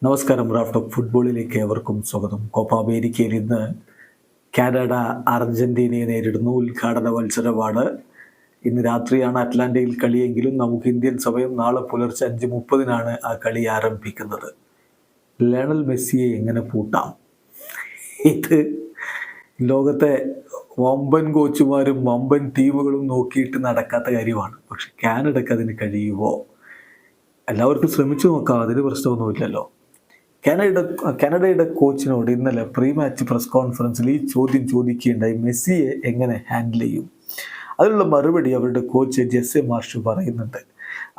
നമസ്കാരം. Raft of ഫുട്ബോളിലേക്ക് ഏവർക്കും സ്വാഗതം. കോപ്പ അമേരിക്കയിൽ ഇന്ന് കാനഡ അർജന്റീനയെ നേരിടുന്നു. ഉദ്ഘാടന മത്സരമാണ്. ഇന്ന് രാത്രിയാണ് അറ്റ്ലാന്റയിൽ കളിയെങ്കിലും നമുക്ക് ഇന്ത്യൻ സമയം നാളെ പുലർച്ചെ 5:30 ആ കളി ആരംഭിക്കുന്നത്. ലയണൽ മെസ്സിയെ എങ്ങനെ പൂട്ടാം? ഇത് ലോകത്തെ വമ്പൻ കോച്ചുമാരും വമ്പൻ ടീമുകളും നോക്കിയിട്ട് നടക്കാത്ത കാര്യമാണ്. പക്ഷെ കാനഡയ്ക്ക് അതിന് കഴിയുമോ? എല്ലാവർക്കും ശ്രമിച്ചു നോക്കാം, അതിന് പ്രശ്നമൊന്നുമില്ലല്ലോ. കാനഡയുടെ കോച്ചിനോട് ഇന്നലെ പ്രീ മാച്ച് പ്രസ് കോൺഫറൻസിൽ ഈ ചോദ്യം ചോദിക്കുകയുണ്ടായി: മെസ്സിയെ എങ്ങനെ ഹാൻഡിൽ ചെയ്യും? അതിനുള്ള മറുപടി അവരുടെ കോച്ച് ജെസ്സെ മാർഷ് പറയുന്നുണ്ട്.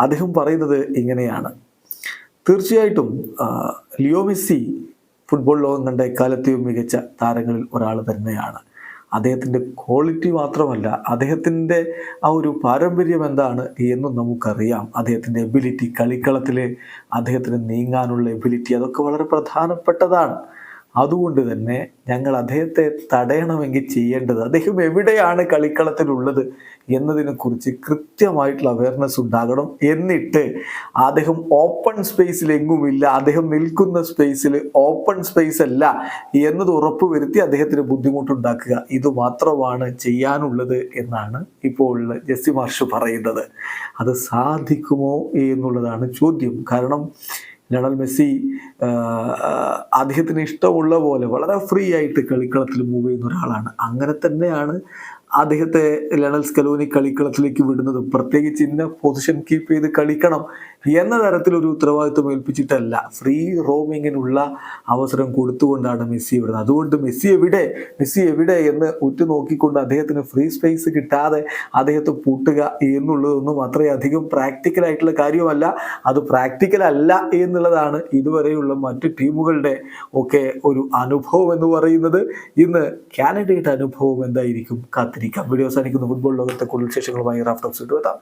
അദ്ദേഹം പറയുന്നത് ഇങ്ങനെയാണ്: തീർച്ചയായിട്ടും ലിയോ മെസ്സി ഫുട്ബോൾ ലോകം കണ്ട എക്കാലത്തെയും മികച്ച താരങ്ങളിൽ ഒരാൾ തന്നെയാണ്. അദ്ദേഹത്തിൻ്റെ ക്വാളിറ്റി മാത്രമല്ല, അദ്ദേഹത്തിൻ്റെ ആ ഒരു പാരമ്പര്യം എന്താണ് എന്നും നമുക്കറിയാം. അദ്ദേഹത്തിൻ്റെ എബിലിറ്റി, കളിക്കളത്തിൽ അദ്ദേഹത്തിന് നീങ്ങാനുള്ള എബിലിറ്റി, അതൊക്കെ വളരെ പ്രധാനപ്പെട്ടതാണ്. അതുകൊണ്ട് തന്നെ ഞങ്ങൾ അദ്ദേഹത്തെ തടയണമെങ്കിൽ ചെയ്യേണ്ടത്, അദ്ദേഹം എവിടെയാണ് കളിക്കളത്തിലുള്ളത് എന്നതിനെക്കുറിച്ച് കൃത്യമായിട്ടുള്ള അവയർനെസ് ഉണ്ടാകണം. എന്നിട്ട് അദ്ദേഹം ഓപ്പൺ സ്പേസിൽ എങ്ങുമില്ല, അദ്ദേഹം നിൽക്കുന്ന സ്പേസിൽ ഓപ്പൺ സ്പേസ് അല്ല എന്നത് ഉറപ്പുവരുത്തി അദ്ദേഹത്തിന് ബുദ്ധിമുട്ടുണ്ടാക്കുക, ഇത് മാത്രമാണ് ചെയ്യാനുള്ളത് എന്നാണ് ഇപ്പോൾ ജെസ്സി മാർഷ് പറയുന്നത്. അത് സാധിക്കുമോ എന്നുള്ളതാണ് ചോദ്യം. കാരണം ലയണൽ മെസ്സി അദ്ദേഹത്തിന് ഇഷ്ടമുള്ള പോലെ വളരെ ഫ്രീ ആയിട്ട് കളിക്കളത്തിൽ മൂവ് ചെയ്യുന്ന ഒരാളാണ്. അങ്ങനെ തന്നെയാണ് അദ്ദേഹത്തെ ലയണൽ സ്കലോനി കളിക്കളത്തിലേക്ക് വിടുന്നത്. പ്രത്യേകിച്ച് ഇന്ന പൊസിഷൻ കീപ്പ് ചെയ്ത് കളിക്കണം എന്ന തരത്തിലൊരു ഉത്തരവാദിത്വം ഏൽപ്പിച്ചിട്ടല്ല, ഫ്രീ റോമിങ്ങിനുള്ള അവസരം കൊടുത്തുകൊണ്ടാണ് മെസ്സി വിടുന്നത്. അതുകൊണ്ട് മെസ്സി എവിടെ എന്ന് ഉറ്റുനോക്കിക്കൊണ്ട് അദ്ദേഹത്തിന് ഫ്രീ സ്പേസ് കിട്ടാതെ അദ്ദേഹത്തെ പൂട്ടുക എന്നുള്ളതൊന്നും അത്രയധികം പ്രാക്ടിക്കലായിട്ടുള്ള കാര്യമല്ല. അത് പ്രാക്ടിക്കൽ അല്ല എന്നുള്ളതാണ് ഇതുവരെയുള്ള മറ്റ് ടീമുകളുടെ ഒക്കെ ഒരു അനുഭവം എന്ന് പറയുന്നത്. ഇന്ന് കാനഡയുടെ അനുഭവം എന്തായിരിക്കും? കാത്തിരിക്കാം. വീഡിയോ അവസാനിക്കുന്ന ഫുട്ബോൾ ലോകത്തെ കൂടുതൽ വിശേഷങ്ങളുമായി റാഫ്റ്റ് ഓഫ് എത്താം.